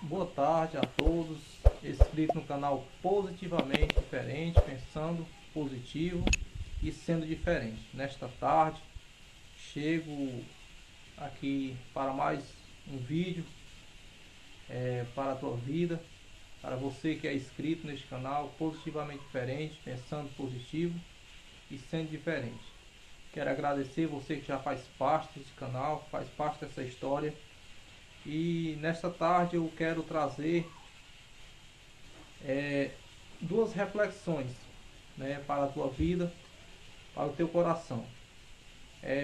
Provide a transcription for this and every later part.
Boa tarde a todos inscritos no canal Positivamente Diferente, pensando positivo e sendo diferente. Nesta tarde, chego aqui para mais um vídeo para a tua vida, para você que é inscrito neste canal Positivamente Diferente, pensando positivo e sendo diferente. Quero agradecer você que já faz parte desse canal, faz parte dessa história. E nesta tarde eu quero trazer duas reflexões, né, para a tua vida, para o teu coração.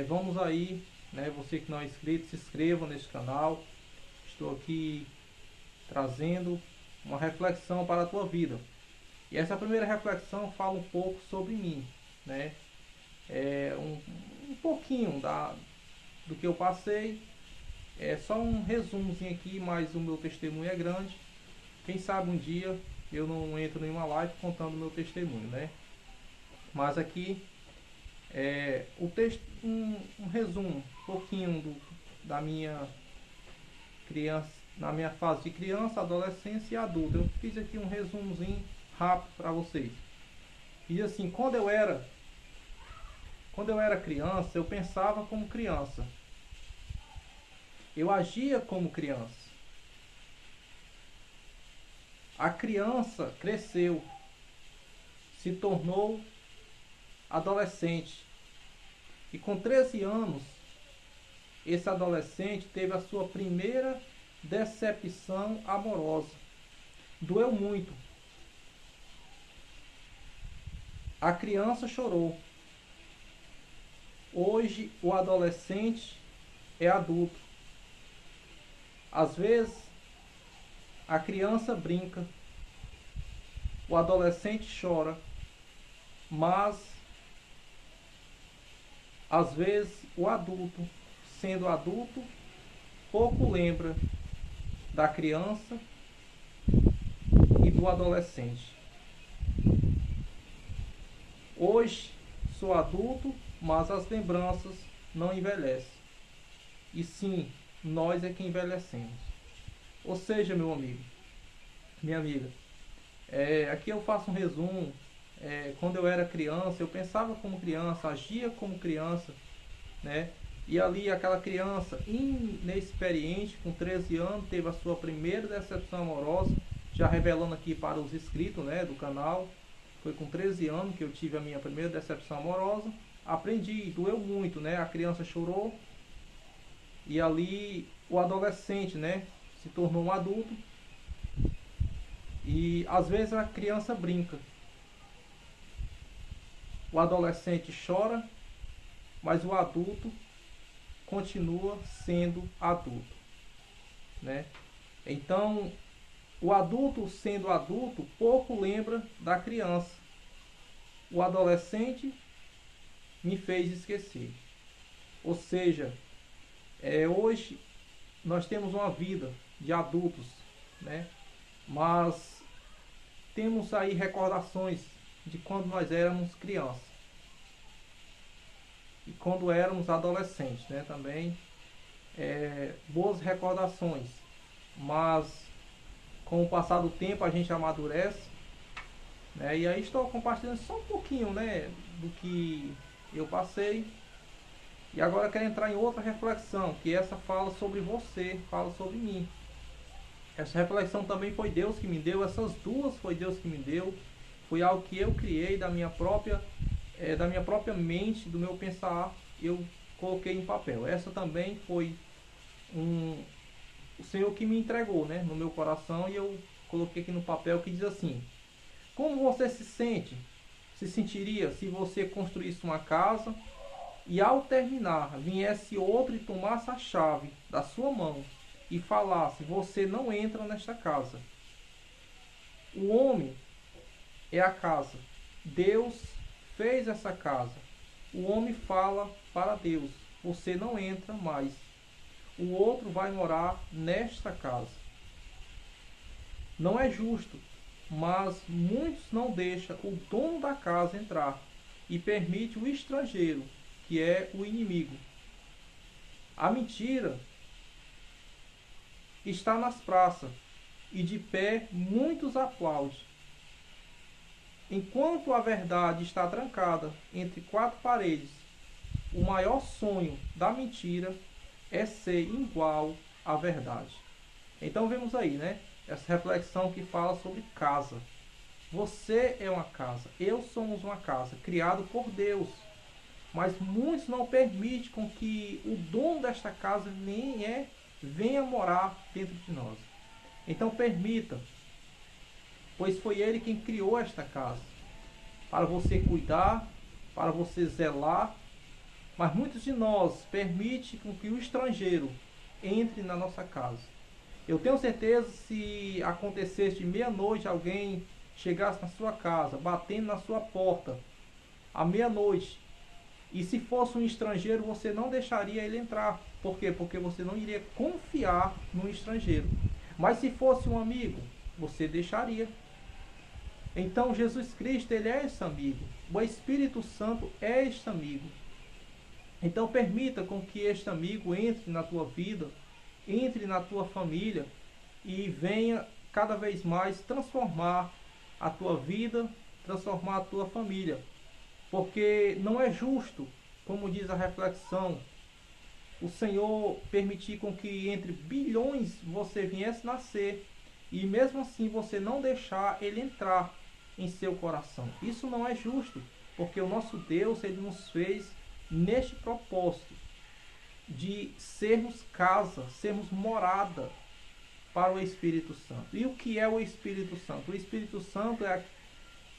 Vamos aí, né, você que não é inscrito, se inscreva neste canal. Estou aqui trazendo uma reflexão para a tua vida. E essa primeira reflexão fala um pouco sobre mim, né? Um pouquinho do que eu passei. É só um resumozinho aqui, mas o meu testemunho é grande. Quem sabe um dia eu não entro em uma live contando o meu testemunho, né? Mas aqui o texto, um resumo, um pouquinho da minha criança, na minha fase de criança, adolescência e adulto. Eu fiz aqui um resumozinho rápido para vocês. E assim, quando eu era criança, eu pensava como criança. Eu agia como criança. A criança cresceu, se tornou adolescente. E com 13 anos, esse adolescente teve a sua primeira decepção amorosa. Doeu muito. A criança chorou. Hoje o adolescente é adulto. Às vezes a criança brinca, o adolescente chora, mas às vezes o adulto, sendo adulto, pouco lembra da criança e do adolescente. Hoje sou adulto, mas as lembranças não envelhecem. E sim, nós é que envelhecemos. Ou seja, meu amigo, minha amiga, aqui eu faço um resumo. Quando eu era criança, eu pensava como criança, agia como criança, né? E ali aquela criança inexperiente, com 13 anos, teve a sua primeira decepção amorosa, já revelando aqui para os inscritos, né, do canal. Foi com 13 anos que eu tive a minha primeira decepção amorosa. Aprendi, doeu muito, né? A criança chorou. E ali o adolescente, né, se tornou um adulto. E às vezes a criança brinca. O adolescente chora, mas o adulto continua sendo adulto, né? Então, o adulto sendo adulto pouco lembra da criança. O adolescente me fez esquecer. Ou seja, hoje nós temos uma vida de adultos, né? Mas temos aí recordações de quando nós éramos crianças e quando éramos adolescentes, né? Também boas recordações, mas com o passar do tempo a gente amadurece, né? E aí estou compartilhando só um pouquinho, né, do que eu passei. E agora quero entrar em outra reflexão, que essa fala sobre você, fala sobre mim. Essa reflexão também foi Deus que me deu, essas duas foi Deus que me deu. Foi algo que eu criei da minha própria mente, do meu pensar, eu coloquei em papel. Essa também foi o Senhor que me entregou, né, no meu coração, e eu coloquei aqui no papel, que diz assim: como você se sentiria se você construísse uma casa e ao terminar viesse outro e tomasse a chave da sua mão e falasse: você não entra nesta casa? O homem é a casa. Deus fez essa casa. O homem fala para Deus: você não entra mais. O outro vai morar nesta casa. Não é justo, mas muitos não deixam o dono da casa entrar e permite o estrangeiro, que é o inimigo. A mentira está nas praças, e de pé muitos aplaudem. Enquanto a verdade está trancada entre quatro paredes, o maior sonho da mentira é ser igual à verdade. Então vemos aí, né? Essa reflexão que fala sobre casa. Você é uma casa, eu somos uma casa, criado por Deus. Mas muitos não permitem com que o dono desta casa venha morar dentro de nós. Então permita, pois foi ele quem criou esta casa, para você cuidar, para você zelar. Mas muitos de nós permitem com que o estrangeiro entre na nossa casa. Eu tenho certeza, se acontecesse de meia-noite alguém chegasse na sua casa, batendo na sua porta, à meia-noite, e se fosse um estrangeiro, você não deixaria ele entrar. Por quê? Porque você não iria confiar no estrangeiro. Mas se fosse um amigo, você deixaria. Então Jesus Cristo, ele é esse amigo. O Espírito Santo é este amigo. Então permita com que este amigo entre na tua vida, entre na tua família e venha cada vez mais transformar a tua vida, transformar a tua família. Porque não é justo, como diz a reflexão, o Senhor permitir com que entre bilhões você viesse nascer e mesmo assim você não deixar ele entrar em seu coração. Isso não é justo, porque o nosso Deus, ele nos fez neste propósito de sermos casa, sermos morada para o Espírito Santo. E o que é o Espírito Santo? O Espírito Santo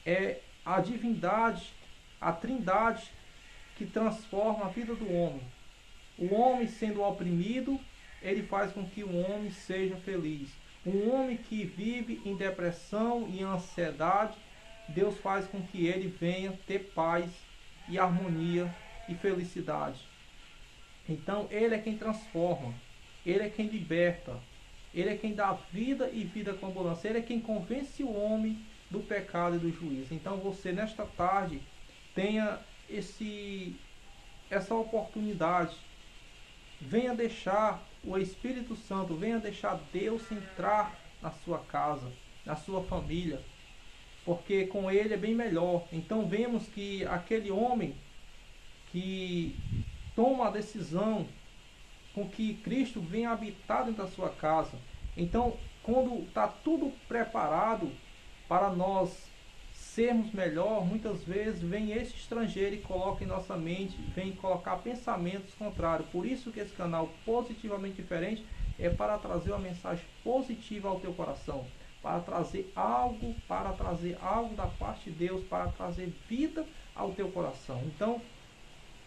é a divindade, a trindade que transforma a vida do homem. O homem sendo oprimido, ele faz com que o homem seja feliz. Um homem que vive em depressão e ansiedade, Deus faz com que ele venha ter paz e harmonia e felicidade. Então ele é quem transforma, ele é quem liberta, ele é quem dá vida e vida com abundância, ele é quem convence o homem do pecado e do juízo. Então você nesta tarde tenha essa oportunidade. Venha deixar o Espírito Santo, venha deixar Deus entrar na sua casa, na sua família, porque com ele é bem melhor. Então vemos que aquele homem que toma a decisão com que Cristo venha habitar dentro da sua casa. Então, quando está tudo preparado para nós sermos melhor, muitas vezes vem esse estrangeiro e coloca em nossa mente, vem colocar pensamentos contrários. Por isso que esse canal Positivamente Diferente é para trazer uma mensagem positiva ao teu coração, para trazer algo da parte de Deus, para trazer vida ao teu coração. Então,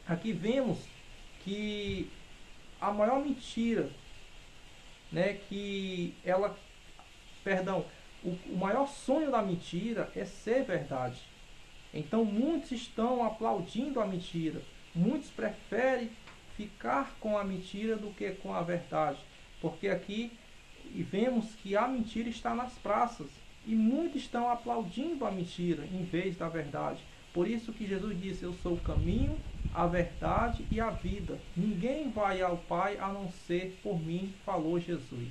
aqui vemos que a maior mentira, né, o maior sonho da mentira é ser verdade. Então muitos estão aplaudindo a mentira. Muitos preferem ficar com a mentira do que com a verdade. Porque aqui vemos que a mentira está nas praças. E muitos estão aplaudindo a mentira em vez da verdade. Por isso que Jesus disse: eu sou o caminho, a verdade e a vida. Ninguém vai ao Pai a não ser por mim, falou Jesus.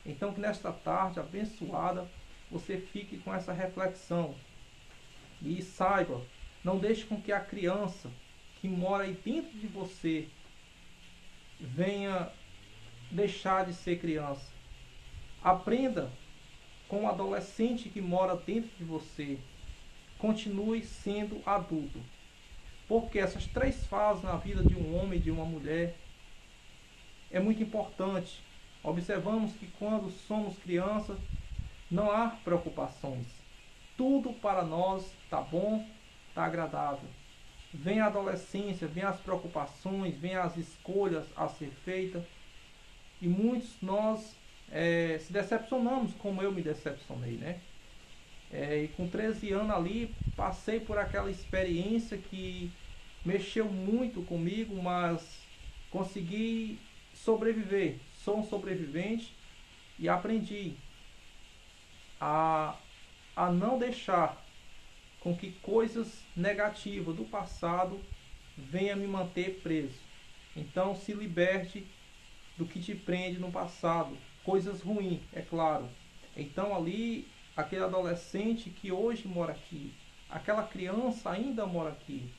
Então que nesta tarde abençoada você fique com essa reflexão e saiba, não deixe com que a criança que mora aí dentro de você venha deixar de ser criança. Aprenda com o adolescente que mora dentro de você. Continue sendo adulto. Porque essas três fases na vida de um homem e de uma mulher é muito importante. Observamos que quando somos crianças, não há preocupações. Tudo para nós está bom, está agradável. Vem a adolescência, vem as preocupações, vem as escolhas a ser feitas. E muitos nós se decepcionamos, como eu me decepcionei, né? E com 13 anos ali, passei por aquela experiência que mexeu muito comigo, mas consegui sobreviver. Sou um sobrevivente e aprendi a não deixar com que coisas negativas do passado venham me manter preso. Então se liberte do que te prende no passado. Coisas ruins, é claro. Então ali, aquele adolescente que hoje mora aqui, aquela criança ainda mora aqui,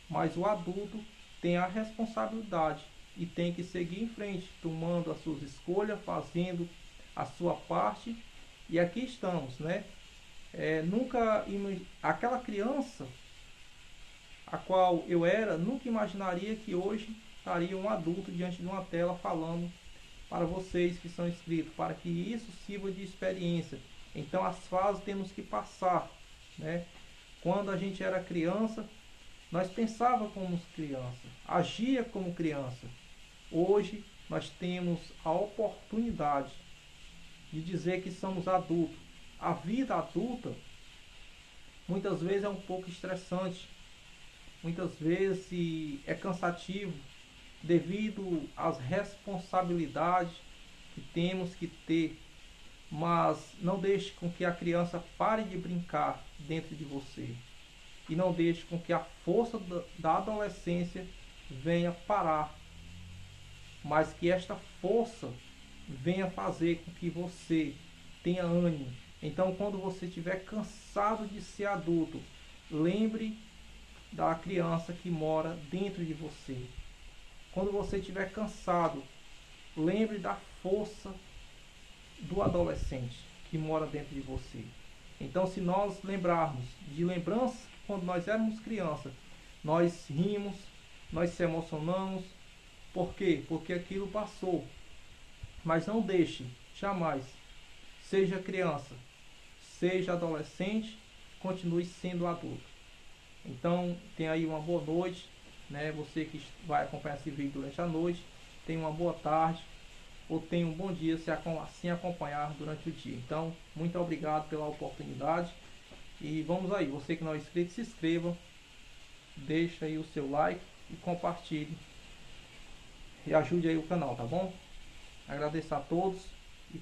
mas o adulto tem a responsabilidade e tem que seguir em frente, tomando as suas escolhas, fazendo a sua parte. E aqui estamos, né? Nunca aquela criança a qual eu era, nunca imaginaria que hoje estaria um adulto diante de uma tela falando para vocês que são inscritos, para que isso sirva de experiência. Então as fases temos que passar, né? Quando a gente era criança, nós pensava como criança, agia como criança. Hoje nós temos a oportunidade de dizer que somos adultos. A vida adulta muitas vezes é um pouco estressante, muitas vezes é cansativo devido às responsabilidades que temos que ter, mas não deixe com que a criança pare de brincar dentro de você e não deixe com que a força da adolescência venha parar, mas que esta força venha fazer com que você tenha ânimo. Então, quando você estiver cansado de ser adulto, lembre da criança que mora dentro de você. Quando você estiver cansado, lembre da força do adolescente que mora dentro de você. Então, se nós lembrarmos de lembranças quando nós éramos crianças, nós rimos, nós se emocionamos. Por quê? Porque aquilo passou. Mas não deixe, jamais, seja criança, seja adolescente, continue sendo adulto. Então, tenha aí uma boa noite, né? Você que vai acompanhar esse vídeo durante a noite, tenha uma boa tarde ou tenha um bom dia se assim acompanhar durante o dia. Então, muito obrigado pela oportunidade e vamos aí, você que não é inscrito, se inscreva, deixa aí o seu like e compartilhe e ajude aí o canal, tá bom? Agradeço a todos e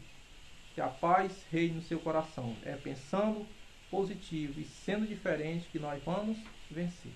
que a paz reine no seu coração. É pensando positivo e sendo diferente que nós vamos vencer.